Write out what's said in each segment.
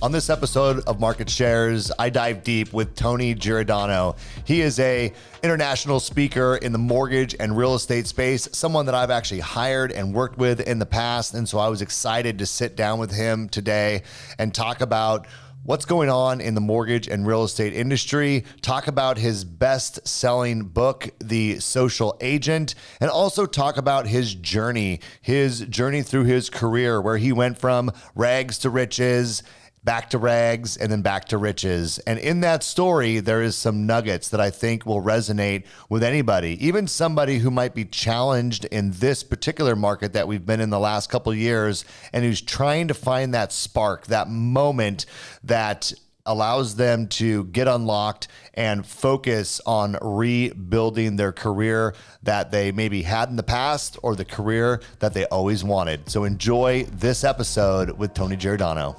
On this episode of Market Shares, I dive deep with Tony Giordano. He is a international speaker in the mortgage and real estate space, someone that I've actually hired and worked with in the past. And so I was excited to sit down with him today and talk about what's going on in the mortgage and real estate industry, talk about his best-selling book, The Social Agent, and also talk about his journey through his career, where he went from rags to riches, back to rags, and then back to riches. And in that story, there is some nuggets that I think will resonate with anybody, even somebody who might be challenged in this particular market that we've been in the last couple of years, and who's trying to find that spark, that moment that allows them to get unlocked and focus on rebuilding their career that they maybe had in the past or the career that they always wanted. So enjoy this episode with Tony Giordano.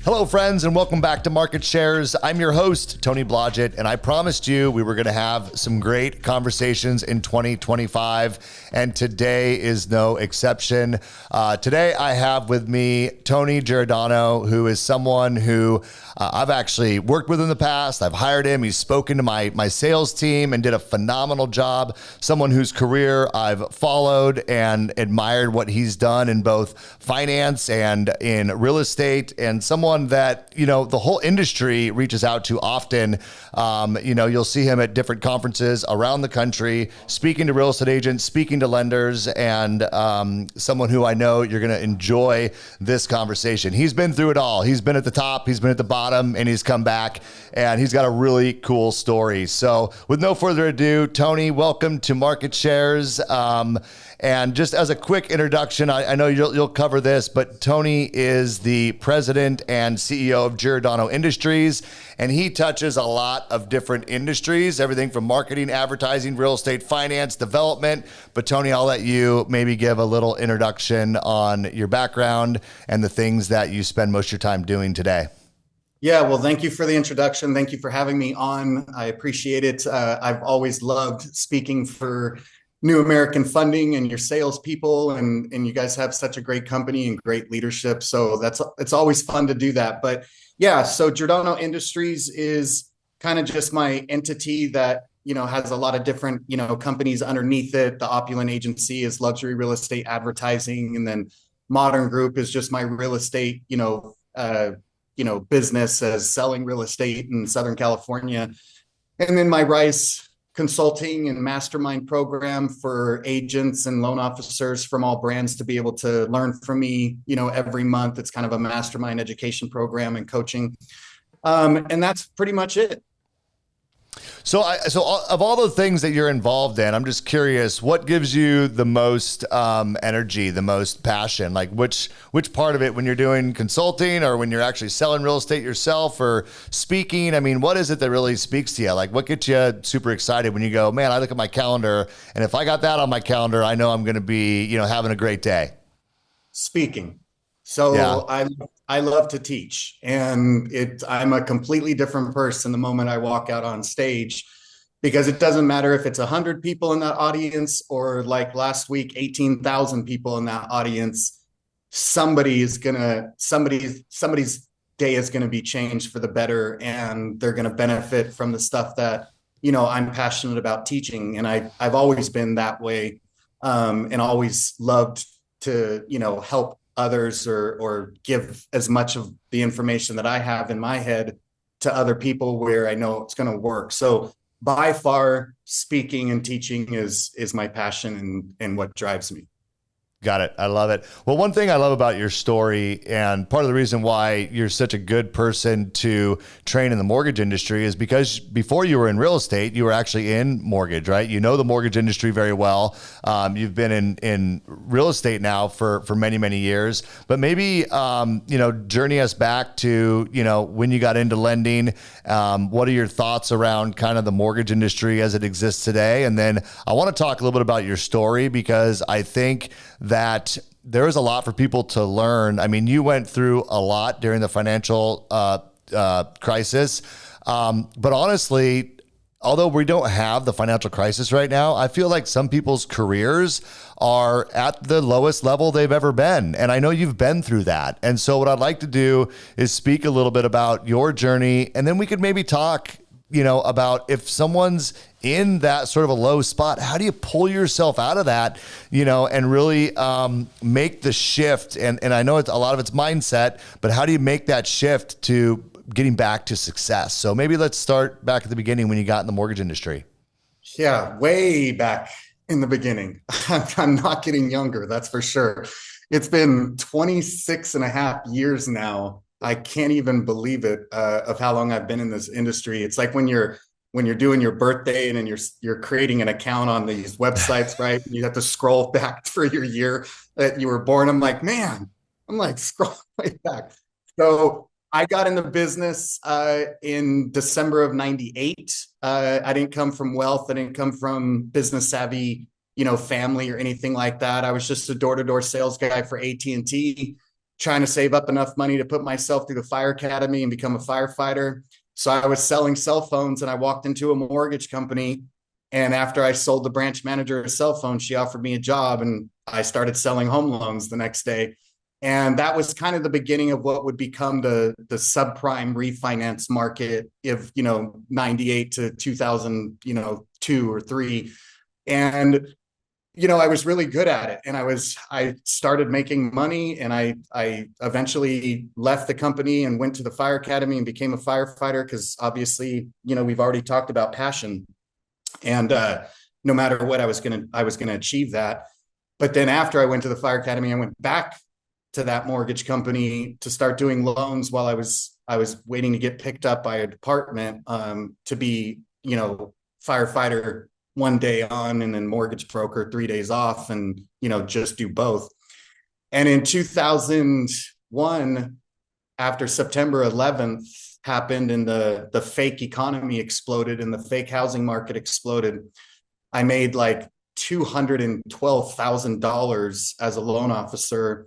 Hello, friends, and welcome back to Market Shares. I'm your host, Tony Blodgett, and I promised you we were going to have some great conversations in 2025, and today is no exception. Today, I have with me Tony Giordano, who is someone who I've actually worked with in the past. I've hired him. He's spoken to my sales team and did a phenomenal job. Someone whose career I've followed and admired what he's done in both finance and in real estate, and someone that, you know, the whole industry reaches out to often. You'll see him at different conferences around the country, speaking to real estate agents, speaking to lenders, and someone who I know you're going to enjoy this conversation. He's been through it all. He's been at the top, he's been at the bottom, and he's come back, and he's got a really cool story. So with no further ado, Tony, welcome to Market Shares. And just as a quick introduction, I know you'll cover this, but Tony is the president and CEO of Giordano Industries, and he touches a lot of different industries, everything from marketing, advertising, real estate, finance, development. But Tony, I'll let you maybe give a little introduction on your background and the things that you spend most of your time doing today. Yeah, well, thank you for the introduction. Thank you for having me on. I appreciate it. I've always loved speaking for New American Funding and your salespeople, and you guys have such a great company and great leadership. So it's always fun to do that. But yeah, so Giordano Industries is kind of just my entity that, has a lot of different, companies underneath it. The Opulent Agency is luxury real estate advertising, and then Modern Group is just my real estate, business as selling real estate in Southern California. And then my Rice consulting and mastermind program for agents and loan officers from all brands to be able to learn from me, every month. It's kind of a mastermind education program and coaching. And that's pretty much it. So of all the things that you're involved in, I'm just curious, what gives you the most energy, the most passion? Like which part of it, when you're doing consulting or when you're actually selling real estate yourself or speaking? I mean, what is it that really speaks to you? Like what gets you super excited when you go, man, I look at my calendar, and if I got that on my calendar, I know I'm going to be, having a great day. Speaking. So yeah. I love to teach, and I'm a completely different person the moment I walk out on stage, because it doesn't matter if it's 100 people in that audience or like last week, 18,000 people in that audience. Somebody's day is going to be changed for the better, and they're going to benefit from the stuff that, I'm passionate about teaching. And I've always been that way, and always loved to, help others or give as much of the information that I have in my head to other people where I know it's going to work. So by far, speaking and teaching is my passion and what drives me. Got it. I love it. Well, one thing I love about your story, and part of the reason why you're such a good person to train in the mortgage industry, is because before you were in real estate, you were actually in mortgage, right? You know the mortgage industry very well. You've been in real estate now for many, many years, but maybe, journey us back to, when you got into lending. What are your thoughts around kind of the mortgage industry as it exists today? And then I want to talk a little bit about your story, because I think that there is a lot for people to learn. I mean, you went through a lot during the financial crisis. But honestly, although we don't have the financial crisis right now, I feel like some people's careers are at the lowest level they've ever been. And I know you've been through that. And so what I'd like to do is speak a little bit about your journey, and then we could maybe talk, about if someone's in that sort of a low spot, how do you pull yourself out of that, and really make the shift? And I know a lot of it's mindset, but how do you make that shift to getting back to success? So maybe let's start back at the beginning when you got in the mortgage industry. Yeah, way back in the beginning. I'm not getting younger, that's for sure. It's been 26 and a half years now. I can't even believe it, of how long I've been in this industry. It's like when you're doing your birthday and then you're creating an account on these websites, right? You have to scroll back for your year that you were born. I'm like, man, scroll way back. So I got in the business in December of 98. I didn't come from wealth. I didn't come from business savvy, family or anything like that. I was just a door-to-door sales guy for AT&T, trying to save up enough money to put myself through the fire academy and become a firefighter. So I was selling cell phones, and I walked into a mortgage company. And after I sold the branch manager a cell phone, she offered me a job, and I started selling home loans the next day. And that was kind of the beginning of what would become the subprime refinance market of, 98 to 2000, 2 or 3. And I was really good at it, and I started making money, and I eventually left the company and went to the fire academy and became a firefighter, because obviously, we've already talked about passion, and no matter what, I was going to achieve that. But then after I went to the fire academy, I went back to that mortgage company to start doing loans while I was waiting to get picked up by a department, to be, firefighter 1 day on and then mortgage broker 3 days off, and just do both. And in 2001, after September 11th happened and the fake economy exploded and the fake housing market exploded, I made like $212,000 as a loan officer.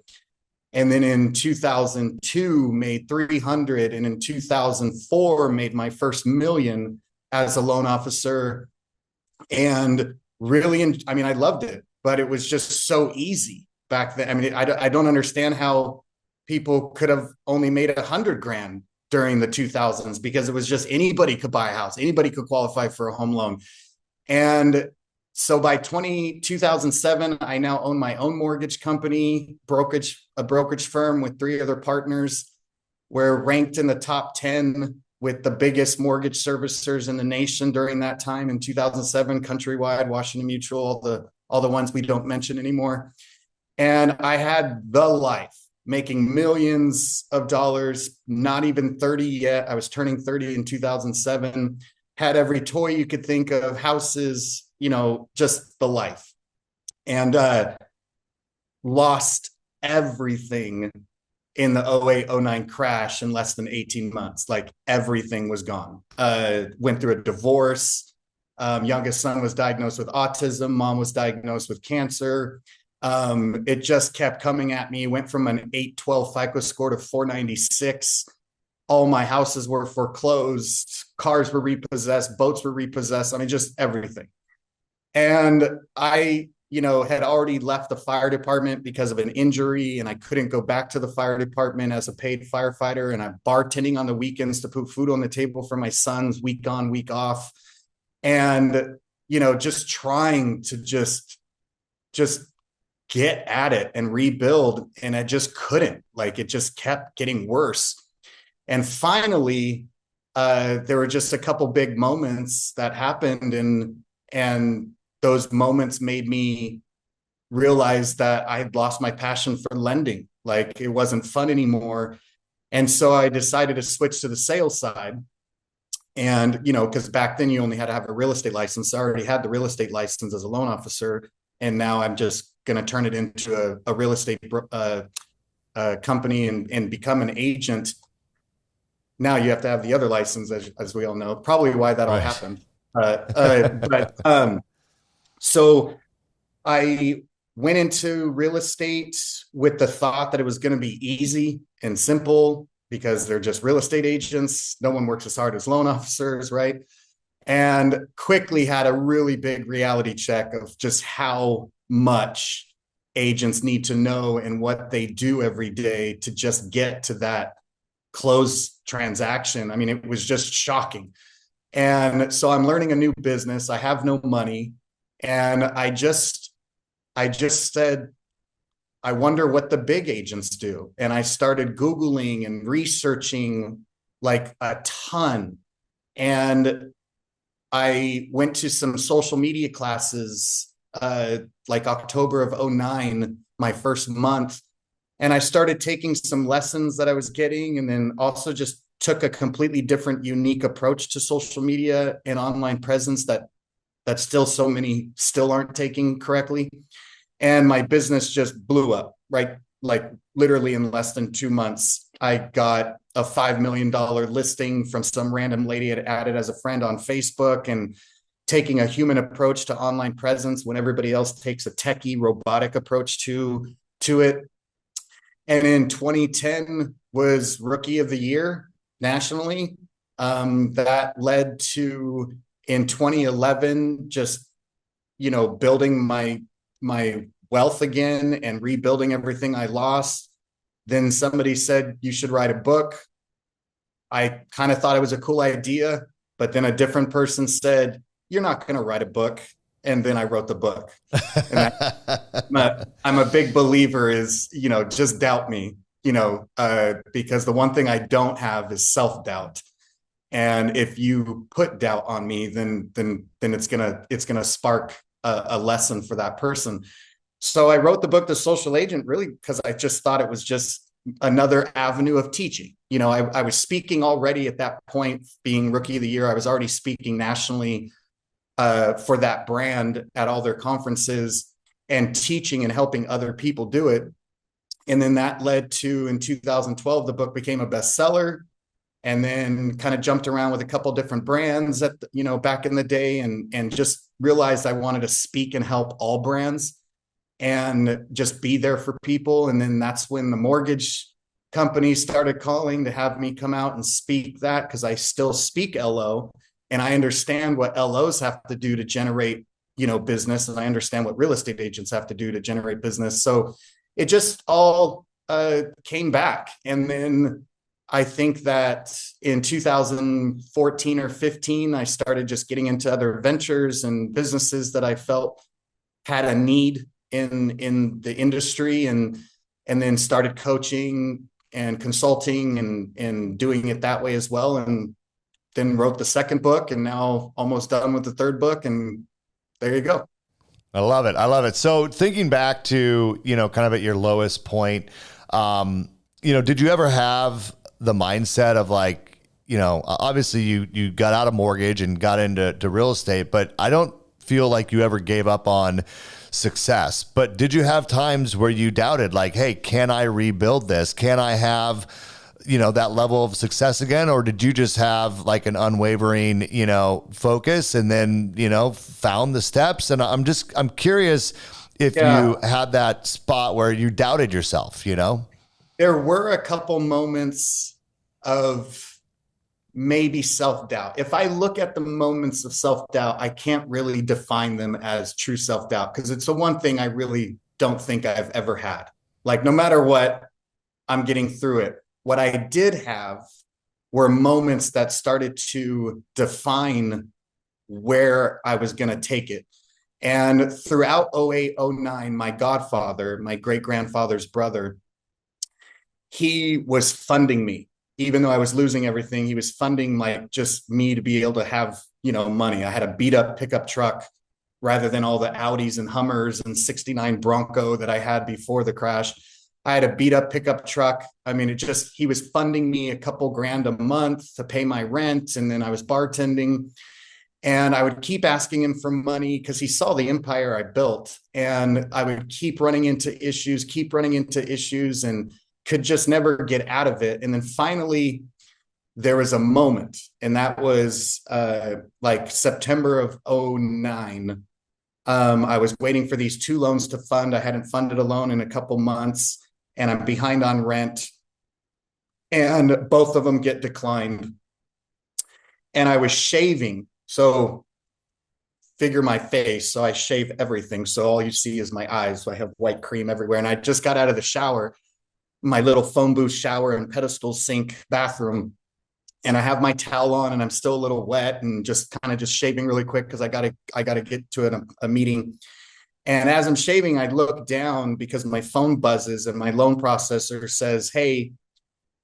And then in 2002 made 300, and in 2004 made my first $1 million as a loan officer. And really, I loved it, but it was just so easy back then. I don't understand how people could have only made $100,000 during the 2000s, because it was just anybody could buy a house, anybody could qualify for a home loan. And so by 2007, I now own my own mortgage company, a brokerage firm with 3 other partners. We're ranked in the top 10 with the biggest mortgage servicers in the nation during that time in 2007, Countrywide, Washington Mutual, all the ones we don't mention anymore. And I had the life, making millions of dollars, not even 30 yet. I was turning 30 in 2007, had every toy you could think of, houses, just the life. And lost everything in the 08-09 crash in less than 18 months. Like everything was gone. Went through a divorce. Youngest son was diagnosed with autism. Mom was diagnosed with cancer. It just kept coming at me. Went from an 812 FICO score to 496. All my houses were foreclosed. Cars were repossessed. Boats were repossessed. Just everything. And I had already left the fire department because of an injury, and I couldn't go back to the fire department as a paid firefighter. And I'm bartending on the weekends to put food on the table for my sons, week on, week off. And, just trying to just get at it and rebuild. And I just couldn't. It just kept getting worse. And finally, there were just a couple big moments that happened, and those moments made me realize that I had lost my passion for lending. It wasn't fun anymore. And so I decided to switch to the sales side. And, because back then you only had to have a real estate license. I already had the real estate license as a loan officer. And now I'm just going to turn it into a real estate company and become an agent. Now you have to have the other license, as we all know, probably why that all happened. So I went into real estate with the thought that it was going to be easy and simple. because they're just real estate agents. No one works as hard as loan officers, right? And quickly had a really big reality check of just how much agents need to know and what they do every day to just get to that close transaction. I mean, it was just shocking. And so I'm learning a new business. I have no money. And I just said, I wonder what the big agents do. And I started Googling and researching like a ton. And I went to some social media classes, like October of 2009, my first month. And I started taking some lessons that I was getting, and then also just took a completely different, unique approach to social media and online presence that still so many still aren't taking correctly. And my business just blew up, right? Like literally in less than 2 months, I got a $5 million listing from some random lady had added as a friend on Facebook, and taking a human approach to online presence when everybody else takes a techie robotic approach to it. And in 2010 was Rookie of the Year nationally. That led to, in 2011, just, building my wealth again and rebuilding everything I lost. Then somebody said, you should write a book. I kind of thought it was a cool idea, but then a different person said, you're not going to write a book. And then I wrote the book. And I'm a big believer is, just doubt me, because the one thing I don't have is self-doubt. And if you put doubt on me, then it's gonna spark a lesson for that person. So I wrote the book, The Social Agent, really because I just thought it was just another avenue of teaching. I was speaking already at that point, being Rookie of the Year. I was already speaking nationally for that brand at all their conferences and teaching and helping other people do it. And then that led to, in 2012, the book became a bestseller, and then kind of jumped around with a couple different brands back in the day, and just realized I wanted to speak and help all brands and just be there for people. And then that's when the mortgage companies started calling to have me come out and speak that, because I still speak LO. And I understand what LOs have to do to generate, business. And I understand what real estate agents have to do to generate business. So it just all came back. And then I think that in 2014 or 15, I started just getting into other ventures and businesses that I felt had a need in the industry, and then started coaching and consulting and doing it that way as well. And then wrote the second book, and now almost done with the third book. And there you go. I love it. I love it. So thinking back to, kind of at your lowest point, did you ever have the mindset of like, obviously you got out of mortgage and got into real estate, but I don't feel like you ever gave up on success. But did you have times where you doubted, like, hey, can I rebuild this? Can I have that level of success again? Or did you just have like an unwavering, focus, and then, found the steps? And I'm curious if you had that spot where you doubted yourself, There were a couple moments of maybe self-doubt. If I look at the moments of self-doubt, I can't really define them as true self-doubt, because it's the one thing I really don't think I've ever had. Like, no matter what, I'm getting through it. What I did have were moments that started to define where I was going to take it. And throughout 08, 09, my godfather, my great-grandfather's brother, he was funding me. Even though I was losing everything, he was funding like just me to be able to have, money. I had a beat up pickup truck rather than all the Audis and Hummers and 69 Bronco that I had before the crash. I had a beat up pickup truck. I mean, he was funding me a couple grand a month to pay my rent. And then I was bartending, and I would keep asking him for money because he saw the empire I built, and I would keep running into issues and could just never get out of it. And then finally there was a moment, and that was like September of 09. I was waiting for these 2 loans to fund. I hadn't funded a loan in a couple months, and I'm behind on rent. and both of them get declined. And I was shaving. So figure my face. So I shave everything. So all you see is my eyes. So I have white cream everywhere. And I just got out of the shower, my little phone booth shower and pedestal sink bathroom. And I have my towel on and I'm still a little wet and just kind of just shaving really quick because I gotta get to a meeting. And as I'm shaving, I look down because my phone buzzes and my loan processor says, "Hey,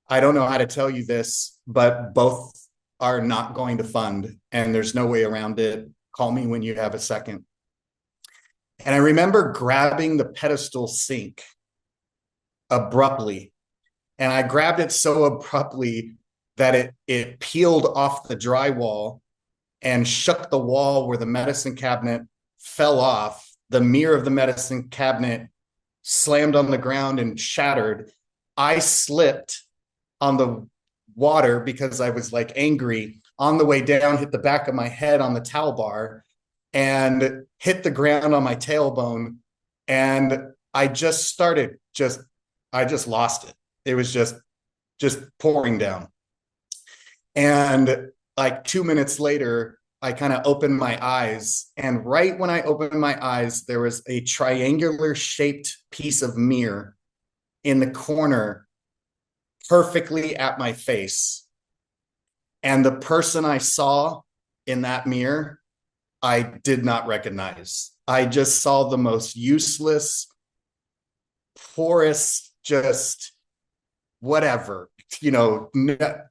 I don't know how to tell you this, but both are not going to fund and there's no way around it. Call me when you have a second." And I remember grabbing the pedestal sink abruptly. And I grabbed it so abruptly that it peeled off the drywall and shook the wall where the medicine cabinet fell off. The mirror of the medicine cabinet slammed on the ground and shattered. I slipped on the water because I was like angry. On the way down, hit the back of my head on the towel bar and hit the ground on my tailbone. And I just lost it. It was just pouring down. And like 2 minutes later, I kind of opened my eyes. And right when I opened my eyes, there was a triangular shaped piece of mirror in the corner, perfectly at my face. And the person I saw in that mirror, I did not recognize. I just saw the most useless, porous, just whatever,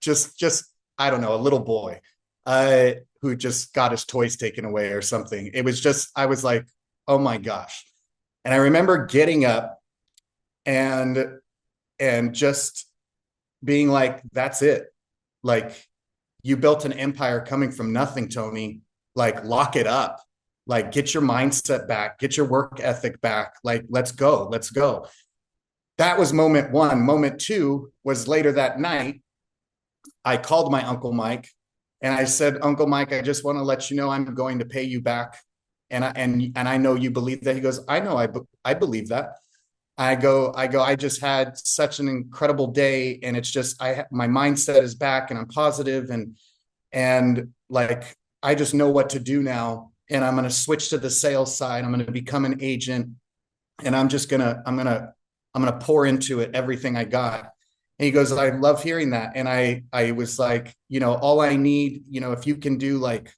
just I don't know, a little boy who just got his toys taken away or something. It was just, I was like, oh my gosh. And I remember getting up and just being like, that's it. Like, you built an empire coming from nothing, Tony. Like, lock it up. Like, get your mindset back, get your work ethic back. Like, let's go. That was moment one. Moment two was later that night. I called my Uncle Mike and I said, "Uncle Mike, I just want to let you know I'm going to pay you back. And I know you believe that." He goes, "I know, I believe that." I just had such an incredible day. And it's just, my mindset is back and I'm positive and like, I just know what to do now. And I'm going to switch to the sales side. I'm going to become an agent and I'm going to pour into it everything I got. And he goes, "I love hearing that." And I was like, all I need, if you can do like,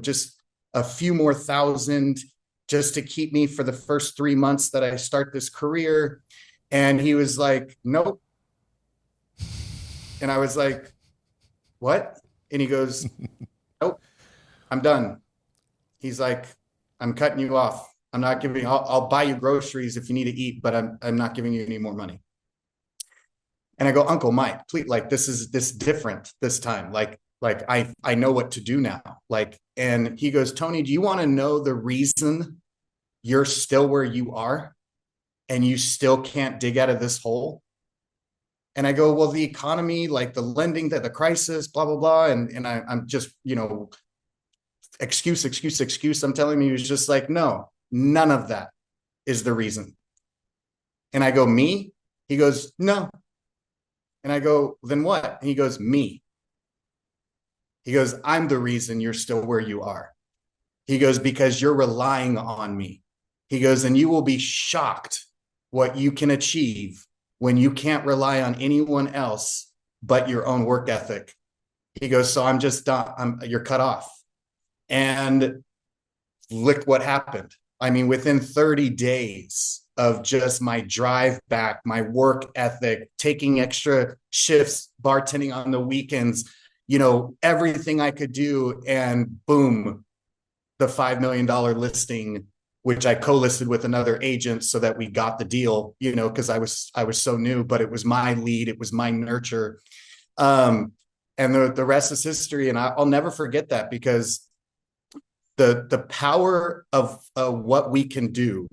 just a few more thousand just to keep me for the first 3 months that I start this career. And he was like, "Nope." And I was like, "What?" And he goes, "Nope, I'm done." He's like, "I'm cutting you off. I'm not giving, I'll buy you groceries if you need to eat, but I'm not giving you any more money." And I go, "Uncle Mike, please, like, this is different this time. Like I know what to do now." Like, and he goes, "Tony, do you want to know the reason you're still where you are and you still can't dig out of this hole?" And I go, "Well, the economy, like the lending, the crisis, blah, blah, blah." And I'm just, excuse. I'm telling you, he was just like, "No, none of that is the reason." And I go, "Me?" He goes, "No." And I go, "Then what?" And he goes, "Me." He goes, "I'm the reason you're still where you are." He goes, "Because you're relying on me." He goes, "And you will be shocked what you can achieve when you can't rely on anyone else but your own work ethic." He goes, "So I'm just done. You're cut off." And look what happened. I mean, within 30 days of just my drive back, my work ethic, taking extra shifts, bartending on the weekends, everything I could do. And boom, the $5 million listing, which I co-listed with another agent so that we got the deal, because I was so new, but it was my lead. It was my nurture. And the rest is history. And I'll never forget that, because the power of what we can do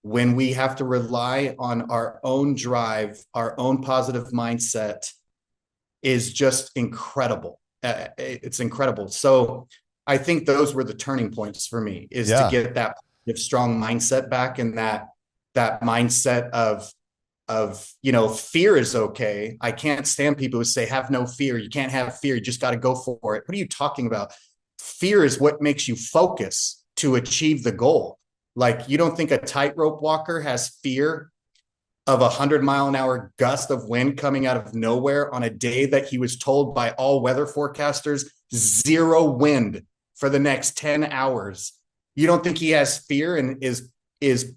when we have to rely on our own drive, our own positive mindset, is just incredible. It's incredible. So I think those were the turning points for me, to get that strong mindset back, and that mindset of fear is okay. I can't stand people who say, have no fear. You can't have fear. You just got to go for it. What are you talking about? Fear is what makes you focus to achieve the goal. Like, you don't think a tightrope walker has fear of 100-mile-an-hour gust of wind coming out of nowhere on a day that he was told by all weather forecasters, 0 wind for the next 10 hours. You don't think he has fear and is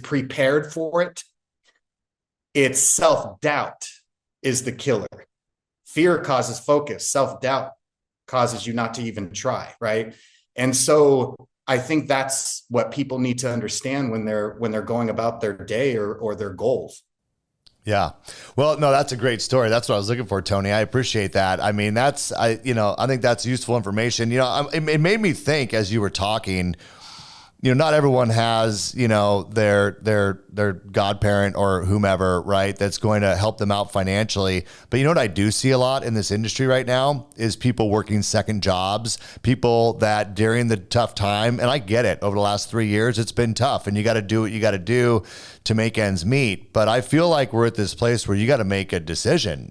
prepared for it? It's self-doubt is the killer. Fear causes focus. Self-doubt causes you not to even try, right? And so I think that's what people need to understand when they're going about their day or their goals. Yeah. Well, no, that's a great story. That's what I was looking for, Tony. I appreciate that. I mean, I think that's useful information. It made me think as you were talking, not everyone has, their godparent or whomever, right, that's going to help them out financially. But you know what I do see a lot in this industry right now is people working second jobs, people that during the tough time, and I get it, over the last 3 years, it's been tough and you got to do what you got to do to make ends meet. But I feel like we're at this place where you got to make a decision,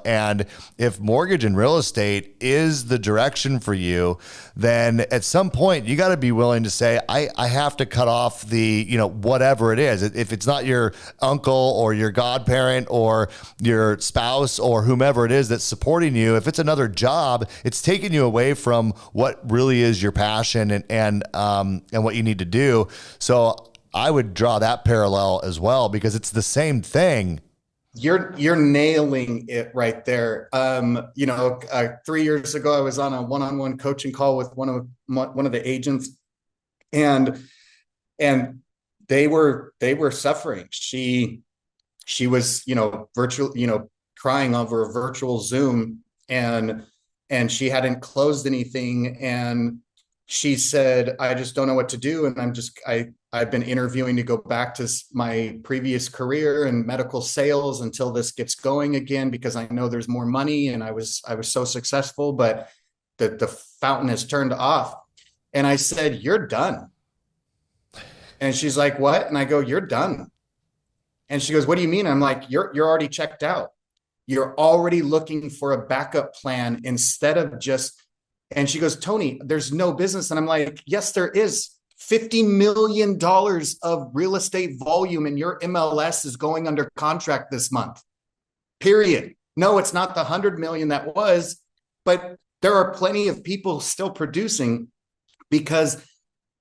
and if mortgage and real estate is the direction for you, then at some point you got to be willing to say, I have to cut off the, whatever it is. If it's not your uncle or your godparent or your spouse or whomever it is that's supporting you, if it's another job, it's taking you away from what really is your passion and what you need to do. So I would draw that parallel as well, because it's the same thing. You're nailing it right there. 3 years ago, I was on a one-on-one coaching call with one of the agents, and they were suffering. She was, virtual, crying over a virtual Zoom, and she hadn't closed anything, and she said, I just don't know what to do. And I've been interviewing to go back to my previous career in medical sales until this gets going again, because I know there's more money and I was so successful, but the fountain has turned off. And I said, you're done. And she's like, what? And I go, you're done. And she goes, what do you mean? I'm like, you're already checked out. You're already looking for a backup plan instead of just. And she goes, Tony, there's no business. And I'm like, yes, there is. $50 million of real estate volume in your MLS is going under contract this month. Period. No, it's not the 100 million that was, but there are plenty of people still producing because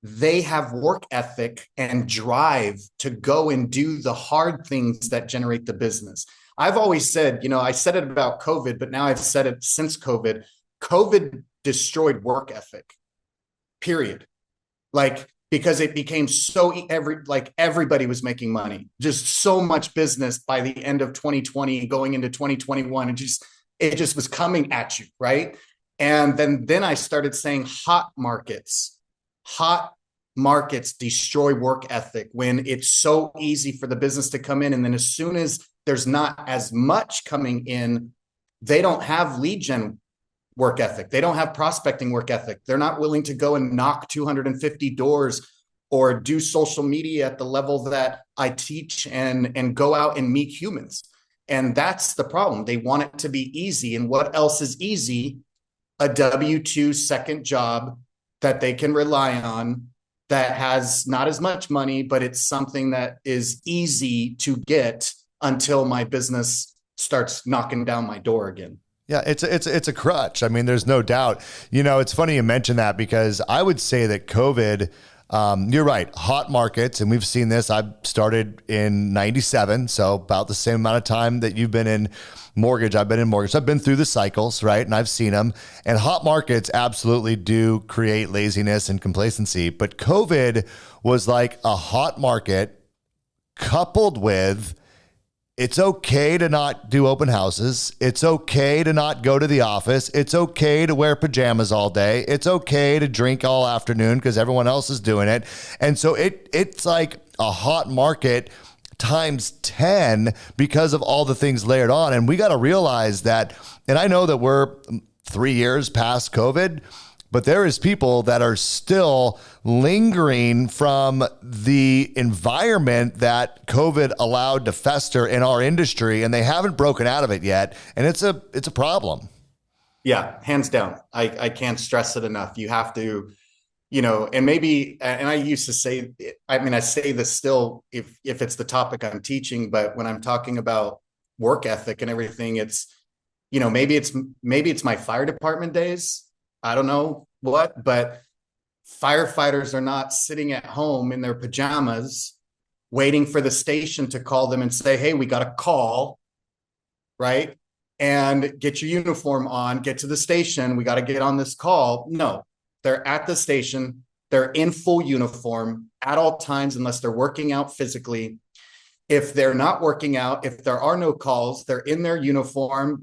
they have work ethic and drive to go and do the hard things that generate the business. I've always said, I said it about COVID, but now I've said it since COVID. COVID destroyed work ethic, period. Because it became so everybody was making money, just so much business by the end of 2020 going into 2021. And it just was coming at you. Right. And then I started saying hot markets destroy work ethic when it's so easy for the business to come in. And then as soon as there's not as much coming in, they don't have lead gen work ethic. They don't have prospecting work ethic. They're not willing to go and knock 250 doors or do social media at the level that I teach and go out and meet humans. And that's the problem. They want it to be easy. And what else is easy? A W-2 second job that they can rely on that has not as much money, but it's something that is easy to get until my business starts knocking down my door again. Yeah, it's a crutch. I mean, there's no doubt. It's funny you mention that, because I would say that COVID, you're right, hot markets, and we've seen this. I started in 97, so about the same amount of time that you've been in mortgage. I've been in mortgage. So I've been through the cycles, right? And I've seen them. And hot markets absolutely do create laziness and complacency. But COVID was like a hot market coupled with, it's okay to not do open houses. It's okay to not go to the office. It's okay to wear pajamas all day. It's okay to drink all afternoon because everyone else is doing it. And so it's like a hot market times 10 because of all the things layered on. And we got to realize that, and I know that we're 3 years past COVID, but there is people that are still lingering from the environment that COVID allowed to fester in our industry, and they haven't broken out of it yet. And it's a problem. Yeah, hands down. I can't stress it enough. You have to, and I used to say, I say this still if it's the topic I'm teaching, but when I'm talking about work ethic and everything, it's, maybe it's my fire department days. I don't know what, but firefighters are not sitting at home in their pajamas waiting for the station to call them and say, hey, we got a call, right? And get your uniform on, get to the station. We got to get on this call. No, they're at the station. They're in full uniform at all times, unless they're working out physically. If they're not working out, if there are no calls, they're in their uniform.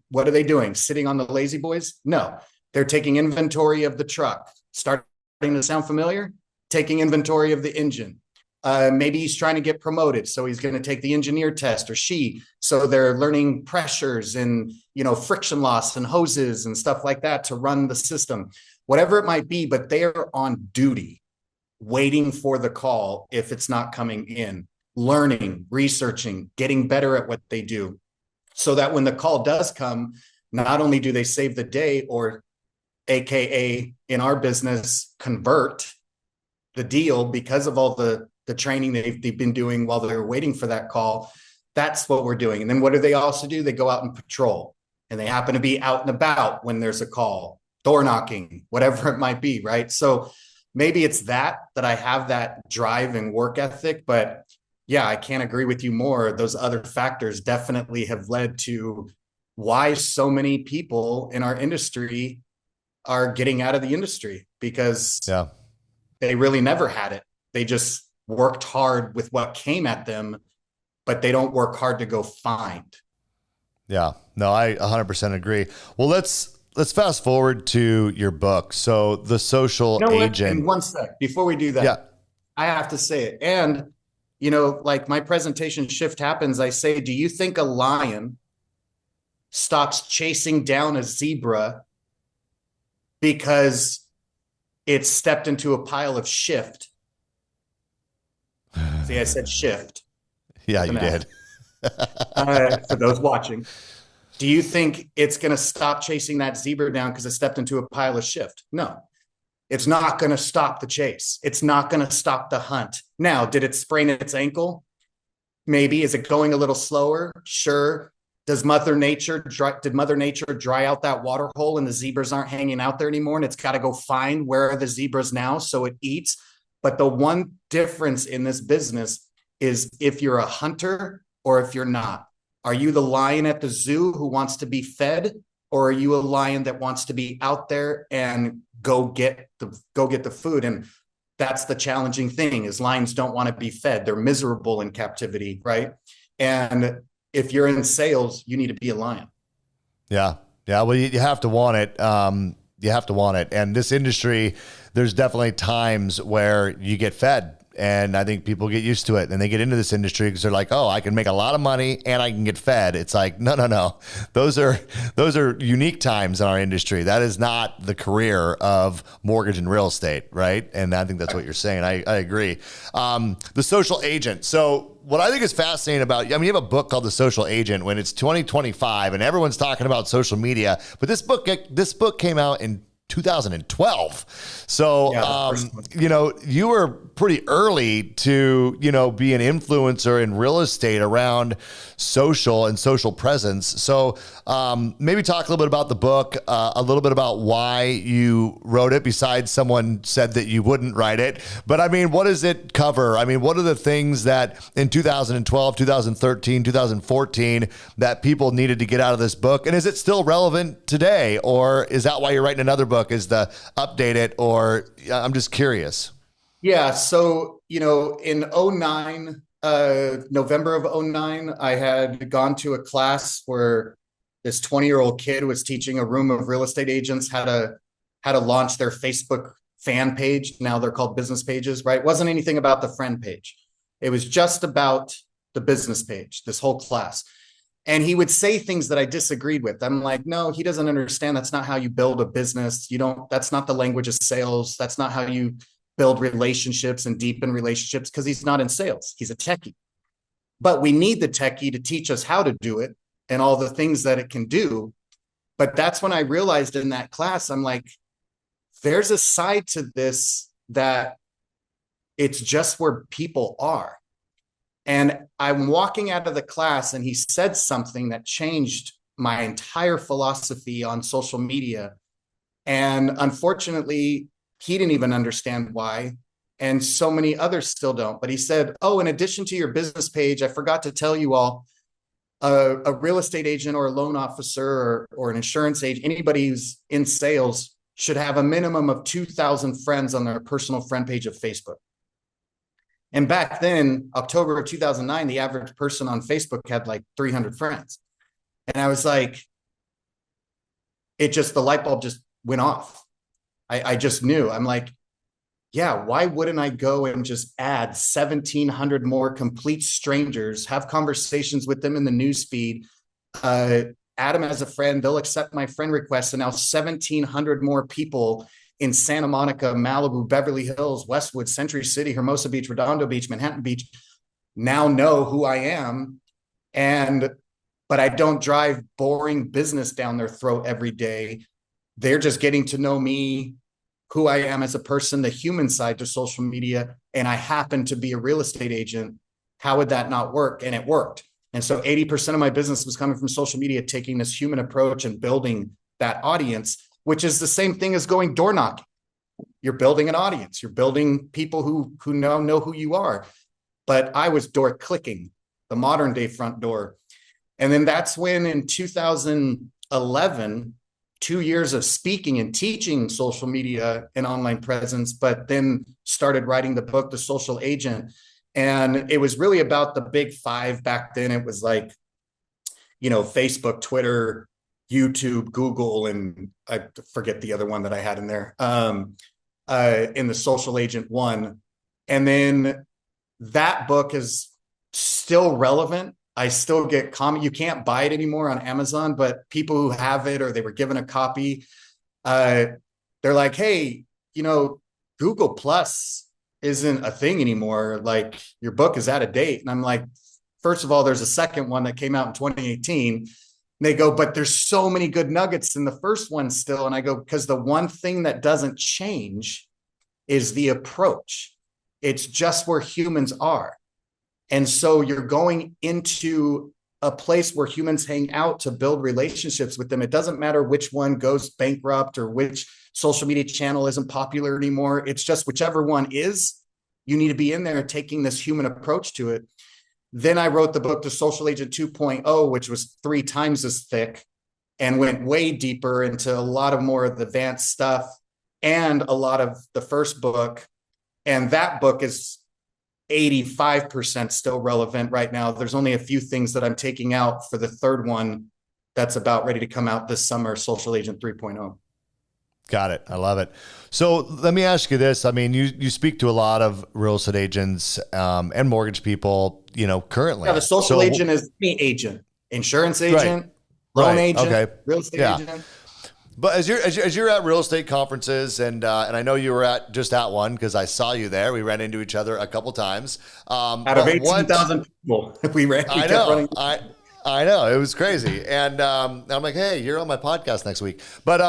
What are they doing? Sitting on the lazy boys? No, they're taking inventory of the truck. Starting to sound familiar? Taking inventory of the engine. Maybe he's trying to get promoted, so he's going to take the engineer test, or she. So they're learning pressures and, friction loss and hoses and stuff like that to run the system, whatever it might be. But they are on duty, waiting for the call if it's not coming in, learning, researching, getting better at what they do, so that when the call does come, not only do they save the day, or AKA in our business, convert the deal because of all the training they've been doing while they're waiting for that call. That's what we're doing. And then what do they also do? They go out and patrol, and they happen to be out and about when there's a call, door knocking, whatever it might be, right? So maybe it's that I have that drive and work ethic, but yeah, I can't agree with you more. Those other factors definitely have led to why so many people in our industry are getting out of the industry, because they really never had it. They just worked hard with what came at them, but they don't work hard to go find. Yeah, no, I 100% agree. Well, let's fast forward to your book. So The Social Agent. In one sec, before we do that, I have to say it. And, like my presentation Shift Happens, I say, do you think a lion stops chasing down a zebra because it stepped into a pile of shift? See, I said shift. Yeah, you did. For those watching, do you think it's going to stop chasing that zebra down because it stepped into a pile of shift? No, it's not going to stop the chase. It's not going to stop the hunt. Now, did it sprain its ankle? Maybe. Is it going a little slower? Sure. Did Mother Nature dry out that water hole and the zebras aren't hanging out there anymore, and it's got to go find where are the zebras now so it eats? But the one difference in this business is if you're a hunter or if you're not. Are you the lion at the zoo who wants to be fed, or are you a lion that wants to be out there and go get the food? And that's the challenging thing, is lions don't want to be fed. They're miserable in captivity, right? And if you're in sales, you need to be a lion. Yeah. Well, you have to want it. You have to want it. And this industry, there's definitely times where you get fed. And I think people get used to it, and they get into this industry because they're like, oh, I can make a lot of money and I can get fed. It's like, no. Those are unique times in our industry. That is not the career of mortgage and real estate, right? And I think that's what you're saying. I agree. The Social Agent. So what I think is fascinating about, you have a book called The Social Agent when it's 2025 and everyone's talking about social media, but this book came out in 2012. So, you were pretty early to, be an influencer in real estate around social and social presence. So, maybe talk a little bit about the book, a little bit about why you wrote it, besides someone said that you wouldn't write it. But what does it cover? What are the things that in 2012, 2013, 2014 that people needed to get out of this book? And is it still relevant today? Or is that why you're writing another book, is to update it? Or I'm just curious. Yeah. So, in 09, November of 09, I had gone to a class where this 20-year-old kid was teaching a room of real estate agents how to launch their Facebook fan page. Now they're called business pages, right? It wasn't anything about the friend page. It was just about the business page, this whole class. And he would say things that I disagreed with. I'm like, no, he doesn't understand. That's not how you build a business. That's not the language of sales. That's not how you build relationships and deepen relationships, because he's not in sales. He's a techie. But we need the techie to teach us how to do it and all the things that it can do. But that's when I realized in that class, I'm like, there's a side to this that it's just where people are. And I'm walking out of the class and he said something that changed my entire philosophy on social media. And unfortunately, he didn't even understand why. And so many others still don't. But he said, oh, in addition to your business page, I forgot to tell you all, a real estate agent or a loan officer or an insurance agent, anybody who's in sales should have a minimum of 2,000 friends on their personal friend page of Facebook. And back then, October of 2009, the average person on Facebook had like 300 friends. And I was like, the light bulb just went off. I just knew. I'm like, yeah, why wouldn't I go and just add 1,700 more complete strangers, have conversations with them in the newsfeed, add them as a friend, they'll accept my friend request. And now 1,700 more people in Santa Monica, Malibu, Beverly Hills, Westwood, Century City, Hermosa Beach, Redondo Beach, Manhattan Beach, now know who I am. But I don't drive boring business down their throat every day. They're just getting to know me, who I am as a person, the human side to social media. And I happen to be a real estate agent. How would that not work? And it worked. And so 80% of my business was coming from social media, taking this human approach and building that audience, which is the same thing as going door knocking. You're building an audience. You're building people who now know who you are. But I was door clicking, the modern day front door. And then that's when in 2011, 2 years of speaking and teaching social media and online presence, but then started writing the book, The Social Agent. And it was really about the big five back then. It was like, Facebook, Twitter, YouTube, Google, and I forget the other one that I had in there, in the Social Agent one. And then that book is still relevant. I still get comment. You can't buy it anymore on Amazon, but people who have it or they were given a copy, they're like, hey, Google Plus isn't a thing anymore. Like, your book is out of date. And I'm like, first of all, there's a second one that came out in 2018. And they go, but there's so many good nuggets in the first one still. And I go, because the one thing that doesn't change is the approach. It's just where humans are. And so you're going into a place where humans hang out to build relationships with them. It doesn't matter which one goes bankrupt or which social media channel isn't popular anymore. It's just whichever one is, you need to be in there taking this human approach to it. Then I wrote the book, The Social Agent 2.0, which was 3 times as thick and went way deeper into a lot of more of the advanced stuff and a lot of the first book. And that book is 85% still relevant right now. There's only a few things that I'm taking out for the third one that's about ready to come out this summer, Social Agent 3.0. Got it. I love it. So let me ask you this. I mean, you speak to a lot of real estate agents and mortgage people, currently. Yeah, the social agent is any agent, insurance agent, loan agent, real estate agent. But as you're at real estate conferences, and I know you were at one because I saw you there. We ran into each other a couple times. Out of 18,000 people, we ran. I know. I know, it was crazy, and I'm like, hey, you're on my podcast next week. But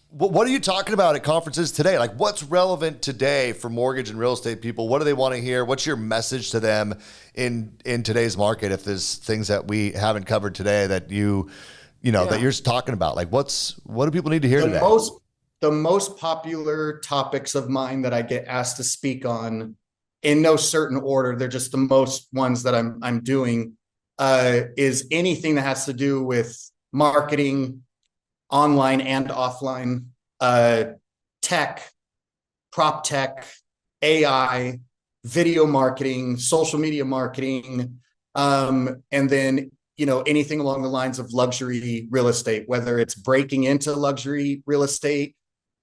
what are you talking about at conferences today? Like, what's relevant today for mortgage and real estate people? What do they want to hear? What's your message to them in today's market? If there's things that we haven't covered today that that you're talking about, like what do people need to hear today? The most popular topics of mine that I get asked to speak on, in no certain order, they're just the most ones that I'm doing, is anything that has to do with marketing, online and offline, tech, prop tech, AI, video marketing, social media marketing, and then anything along the lines of luxury real estate, whether it's breaking into luxury real estate,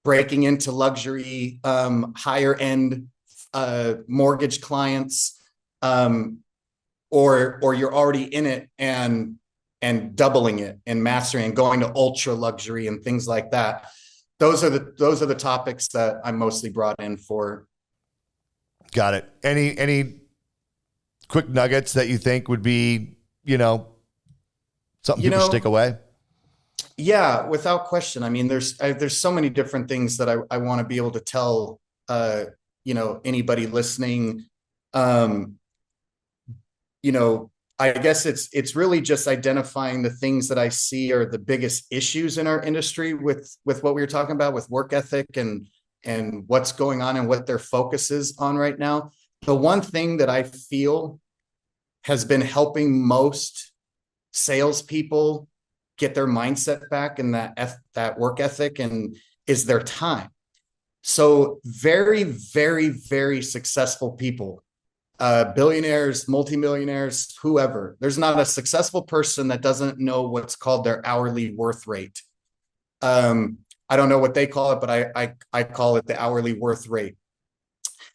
breaking into luxury higher end mortgage clients, or you're already in it and and doubling it and mastering and going to ultra luxury and things like that. Those are the topics that I'm mostly brought in for. Got it. Any quick nuggets that you think would be, something people should take away? Yeah, without question. I mean, there's so many different things that I want to be able to tell, anybody listening. I guess it's really just identifying the things that I see are the biggest issues in our industry with what we were talking about with work ethic and what's going on and what their focus is on right now. The one thing that I feel has been helping most salespeople get their mindset back and that work ethic and is their time. So very, very, very successful people, billionaires, multimillionaires, whoever, there's not a successful person that doesn't know what's called their hourly worth rate. I don't know what they call it, but I call it the hourly worth rate.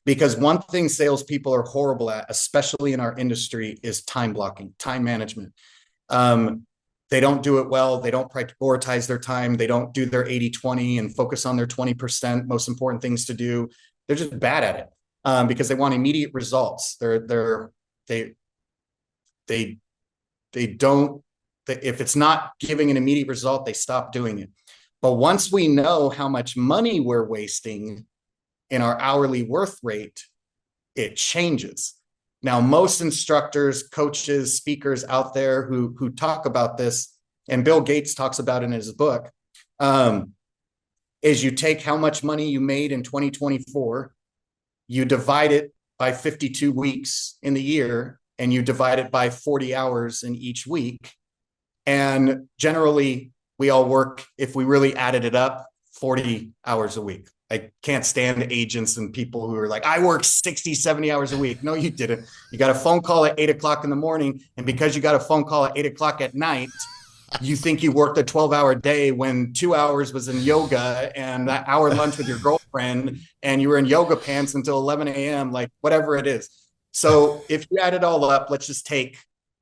Because one thing salespeople are horrible at, especially in our industry, is time blocking, time management. They don't do it well. They don't prioritize their time. They don't do their 80-20 and focus on their 20% most important things to do. They're just bad at it because they want immediate results. They don't, if it's not giving an immediate result, they stop doing it. But once we know how much money we're wasting in our hourly worth rate, it changes. Now, most instructors, coaches, speakers out there who talk about this, and Bill Gates talks about it in his book, is you take how much money you made in 2024, you divide it by 52 weeks in the year, and you divide it by 40 hours in each week. And generally, we all work, if we really added it up, 40 hours a week. I can't stand agents and people who are like, I work 60, 70 hours a week. No, you didn't. You got a phone call at 8 o'clock in the morning. And because you got a phone call at 8 o'clock at night, you think you worked a 12-hour day when 2 hours was in yoga and that hour lunch with your girlfriend and you were in yoga pants until 11 a.m., like whatever it is. So if you add it all up, let's just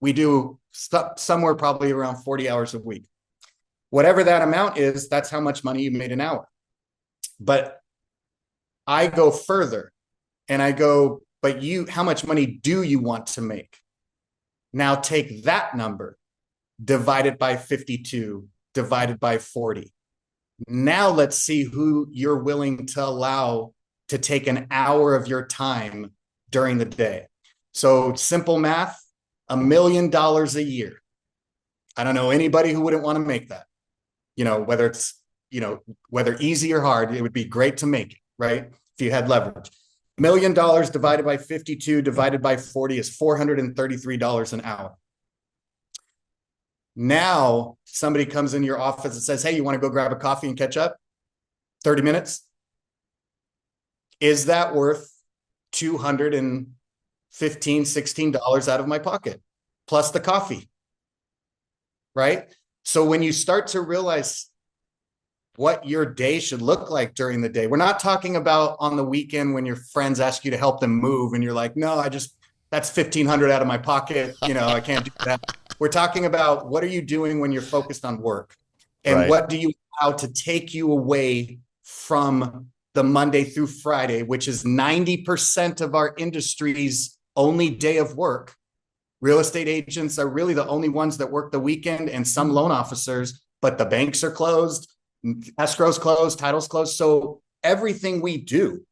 we do somewhere probably around 40 hours a week. Whatever that amount is, that's how much money you made an hour. But I go further and I go, but how much money do you want to make? Now take that number, divide it by 52, divided by 40. Now let's see who you're willing to allow to take an hour of your time during the day. So simple math, $1 million a year. I don't know anybody who wouldn't want to make that. Whether it's, whether easy or hard, it would be great to make it, right? If you had leverage. $1 million divided by 52 divided by 40 is $433 an hour. Now somebody comes in your office and says, hey, you want to go grab a coffee and catch up? 30 minutes? Is that worth $215, $16 out of my pocket, plus the coffee, right? So when you start to realize what your day should look like during the day, we're not talking about on the weekend when your friends ask you to help them move and you're like, no, that's $1,500 out of my pocket. I can't do that. We're talking about what are you doing when you're focused on work and right. What do you allow to take you away from the Monday through Friday, which is 90% of our industry's only day of work. Real estate agents are really the only ones that work the weekend and some loan officers, but the banks are closed, escrow's closed, title's closed. So everything we do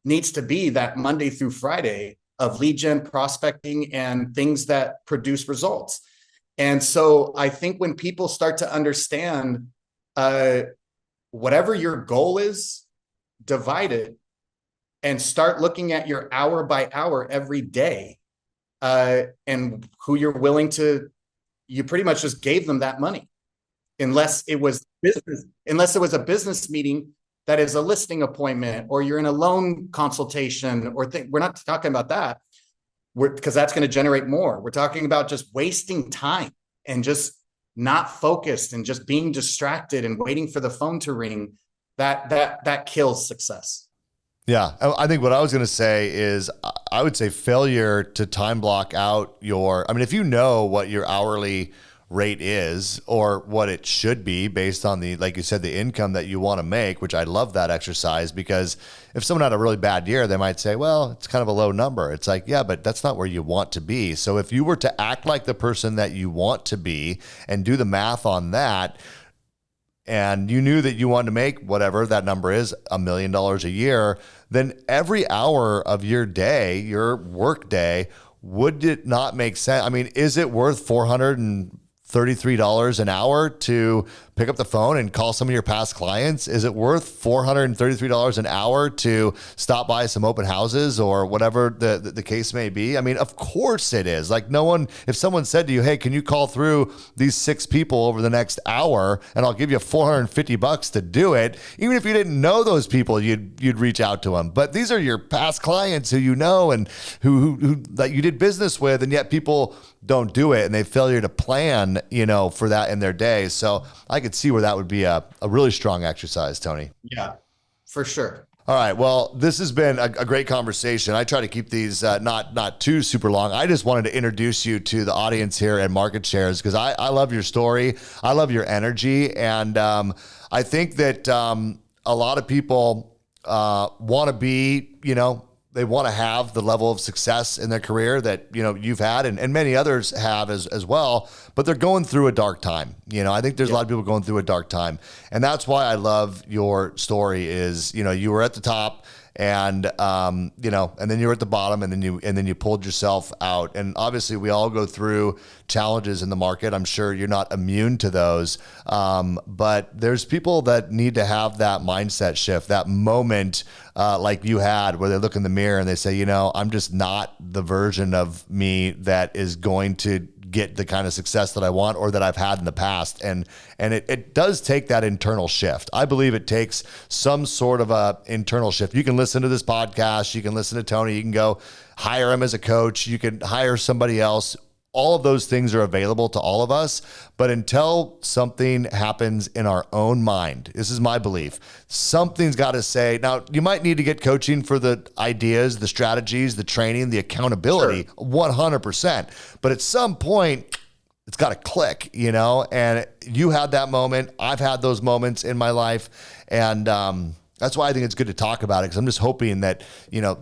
needs to be that Monday through Friday of lead gen, prospecting, and things that produce results. And so I think when people start to understand whatever your goal is, divide it and start looking at your hour by hour every day. And who you're willing to, you pretty much just gave them that money, unless it was a business meeting that is a listing appointment, or you're in a loan consultation, we're not talking about that, because that's going to generate more. We're talking about just wasting time and just not focused and just being distracted and waiting for the phone to ring. That kills success. Yeah. I think what I was going to say is I would say failure to time block out if you know what your hourly rate is or what it should be based on the, like you said, the income that you want to make, which I love that exercise, because if someone had a really bad year, they might say, well, it's kind of a low number. It's like, yeah, but that's not where you want to be. So if you were to act like the person that you want to be and do the math on that, and you knew that you wanted to make whatever that number is, $1 million a year, then every hour of your day, your work day, would it not make sense? I mean, is it worth $433 an hour to pick up the phone and call some of your past clients? Is it worth $433 an hour to stop by some open houses or whatever the case may be? I mean, of course it is. Like, no one, if someone said to you, hey, can you call through these 6 people over the next hour and I'll give you $450 to do it, even if you didn't know those people, you'd reach out to them. But these are your past clients who you know and who that you did business with, and yet people don't do it and they failure to plan, for that in their day. So I could see where that would be a really strong exercise, Tony. Yeah, for sure. All right. Well, this has been a great conversation. I try to keep these not too super long. I just wanted to introduce you to the audience here at Market Shares because I love your story. I love your energy. And I think that a lot of people want to be, they want to have the level of success in their career that, you've had and many others have as well, but they're going through a dark time. I think there's a lot of people going through a dark time. And that's why I love your story is, you were at the top and, and then you were at the bottom and then you pulled yourself out. And obviously we all go through challenges in the market. I'm sure you're not immune to those. But there's people that need to have that mindset shift, that moment, like you had where they look in the mirror and they say, I'm just not the version of me that is going to get the kind of success that I want or that I've had in the past. And it does take that internal shift. I believe it takes some sort of a internal shift. You can listen to this podcast. You can listen to Tony. You can go hire him as a coach. You can hire somebody else. All of those things are available to all of us. But until something happens in our own mind, this is my belief, something's got to say. Now, you might need to get coaching for the ideas, the strategies, the training, the accountability, sure. 100%. But at some point, it's got to click, and you had that moment. I've had those moments in my life. And that's why I think it's good to talk about it, because I'm just hoping that,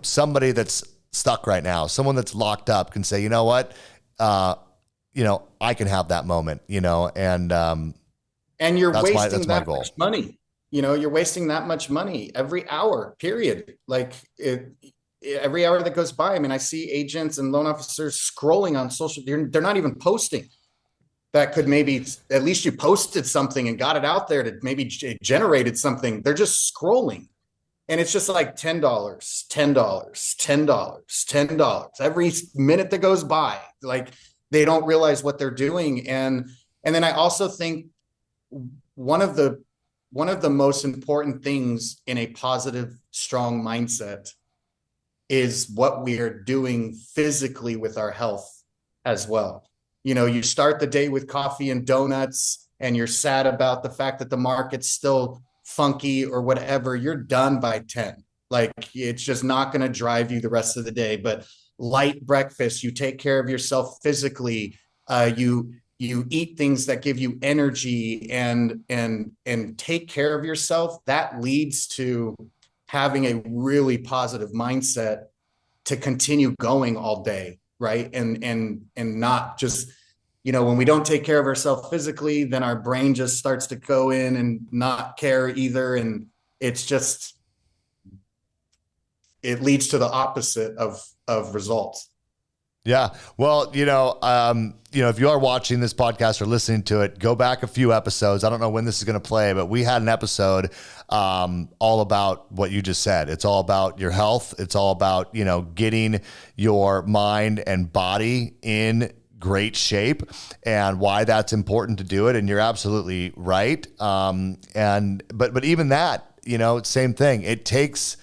somebody that's stuck right now, someone that's locked up can say, you know what? I can have that moment, and you're wasting that much money. You're wasting that much money every hour, period. Like every hour that goes by. I mean, I see agents and loan officers scrolling on social. They're not even posting. That could maybe, at least you posted something and got it out there to maybe generated something. They're just scrolling. And it's just like $10, $10, $10, $10 every minute that goes by. Like they don't realize what they're doing. And then I also think one of the most important things in a positive, strong mindset is what we are doing physically with our health as well. You start the day with coffee and donuts and you're sad about the fact that the market's still funky or whatever, you're done by 10. Like it's just not going to drive you the rest of the day. But light breakfast, you take care of yourself physically, you eat things that give you energy and take care of yourself. That leads to having a really positive mindset to continue going all day, right? And not just, when we don't take care of ourselves physically, then our brain just starts to go in and not care either. And it's just, it leads to the opposite of results. Yeah. Well, if you are watching this podcast or listening to it, go back a few episodes. I don't know when this is going to play, but we had an episode all about what you just said. It's all about your health. It's all about, getting your mind and body in great shape and why that's important to do it. And you're absolutely right. But even that, same thing. It takes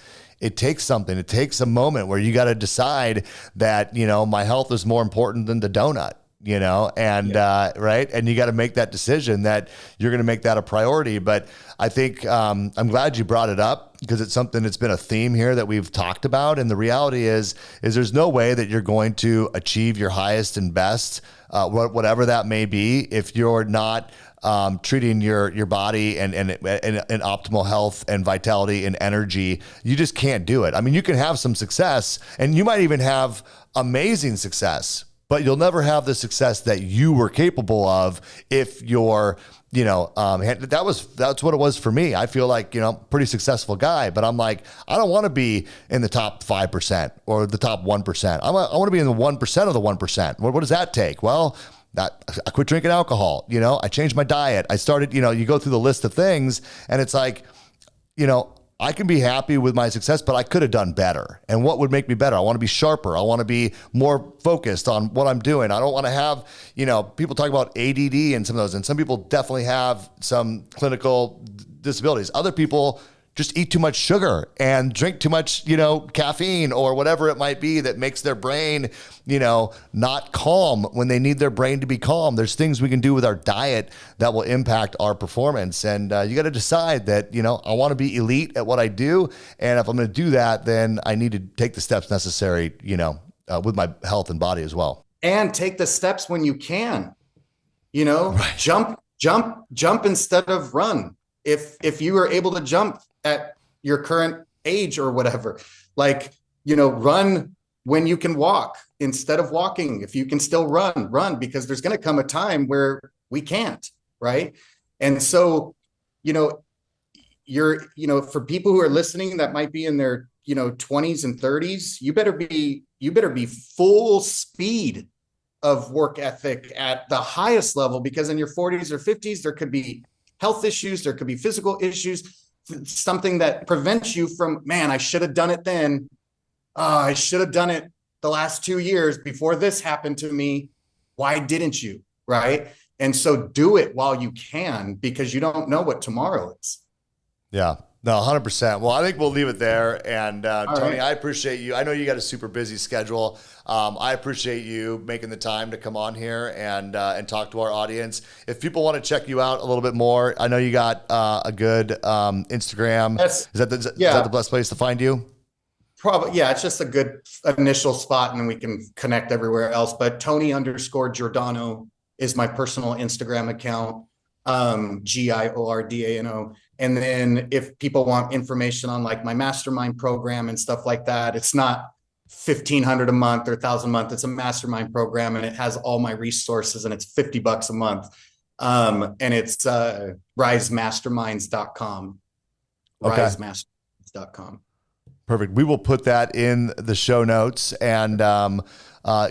something. It takes a moment where you got to decide that, my health is more important than the donut. and right. And you got to make that decision that you're going to make that a priority. But I think I'm glad you brought it up, because it's something that's been a theme here that we've talked about. And the reality is there's no way that you're going to achieve your highest and best, whatever that may be, if you're not treating your body and optimal health and vitality and energy. You just can't do it. I mean, you can have some success, and you might even have amazing success, but you'll never have the success that you were capable of if you're, that's what it was for me. I feel like, pretty successful guy, but I'm like, I don't want to be in the top 5% or the top 1%. I want to be in the 1% of the 1%. What does that take? Well, I quit drinking alcohol. I changed my diet. I started, you go through the list of things, and it's like, I can be happy with my success, but I could have done better. And what would make me better? I want to be sharper. I want to be more focused on what I'm doing. I don't want to have, people talk about ADD and some of those, and some people definitely have some clinical disabilities. Other people just eat too much sugar and drink too much, caffeine or whatever it might be that makes their brain, not calm when they need their brain to be calm. There's things we can do with our diet that will impact our performance. And you got to decide that, I want to be elite at what I do. And if I'm going to do that, then I need to take the steps necessary, with my health and body as well. And take the steps when you can, Right. jump instead of run. If you are able to jump at your current age or whatever, run when you can walk instead of walking. If you can still run, because there's going to come a time where we can't, right? And so, for people who are listening that might be in their, 20s and 30s, you better be full speed of work ethic at the highest level, because in your 40s or 50s, there could be health issues, there could be physical issues, something that prevents you from, man, I should have done it then. I should have done it the last 2 years before this happened to me. Why didn't you? Right. And so do it while you can, because you don't know what tomorrow is. Yeah. No, 100%. Well, I think we'll leave it there. And Tony, right. I appreciate you. I know you got a super busy schedule. I appreciate you making the time to come on here and talk to our audience. If people want to check you out a little bit more, I know you got a good Instagram. Is that the best place to find you? Probably. Yeah. It's just a good initial spot, and then we can connect everywhere else. But Tony_Giordano is my personal Instagram account. Giordano. And then if people want information on like my mastermind program and stuff like that, it's not $1,500 a month or $1,000 a month. It's a mastermind program, and it has all my resources, and it's $50 a month. And it's risemasterminds.com. Okay. Risemasterminds.com. Perfect. We will put that in the show notes. And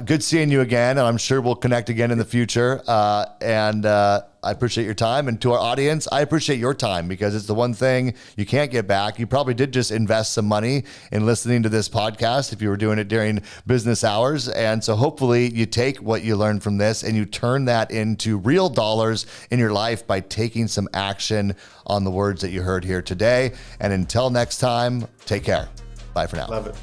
good seeing you again. And I'm sure we'll connect again in the future. I appreciate your time. And to our audience, I appreciate your time, because it's the one thing you can't get back. You probably did just invest some money in listening to this podcast if you were doing it during business hours. And so hopefully you take what you learned from this and you turn that into real dollars in your life by taking some action on the words that you heard here today. And until next time, take care. Bye for now. Love it.